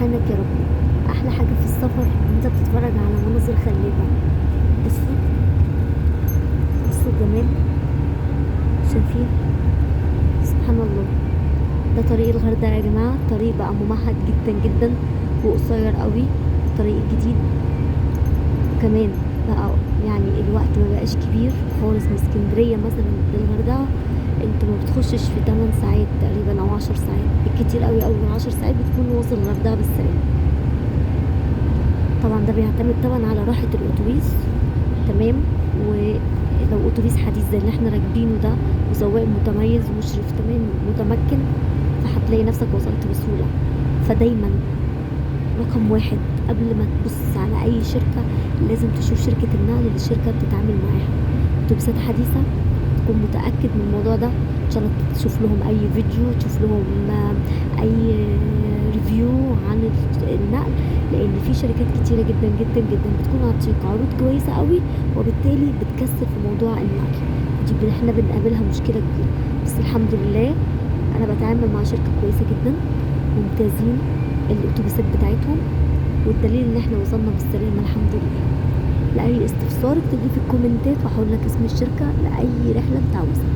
سبحانك يا رب. احلى حاجه في السفر ان انت بتتفرج على مناظر خلابه. بصوا، بصوا الجمال، شايفين؟ سبحان الله. ده طريق الغردقه يا جماعه. الطريق بقى ممهد جدا جدا وقصير قوي، الطريق الجديد. وكمان بقى يعني الوقت ما بقاش كبير خالص. من اسكندريه مثلا للغردقه انت ما بتخشش في 8 ساعات تقريبا او 10 ساعات بالكتير قوي قوي. 10 ساعات بتكون واصل الغردقه بالسلامه. طبعا ده بيعتمد طبعا على راحه الاتوبيس، تمام. ولو اتوبيس حديث زي اللي احنا راكبينه ده وسواق متميز ومشرف تمام متمكن، فهتلاقي نفسك وصلت بسهوله. فدايما رقم واحد قبل ما تبص على اي شركة لازم تشوف شركة النقل اللي الشركة بتتعامل معاها. اتوبيسات حديثة، تكون متأكد من الموضوع ده. ان شاء الله تشوف لهم اي فيديو، تشوف لهم اي ريفيو عن النقل، لان في شركات كتيرة جدا جدا جدا بتكون عطيك عروض كويسة قوي، وبالتالي بتكسب في موضوع النقل. دي احنا بنقابلها مشكلة كبيرة. بس الحمد لله انا بتعامل مع شركة كويسة جدا، ممتازين الاتوبيسات بتاعتهم، والدليل ان احنا وصلنا بالسلامه الحمد لله. لاي استفسار اكتبلي في الكومنتات وهقول لك اسم الشركه لاي رحله انت عاوزها.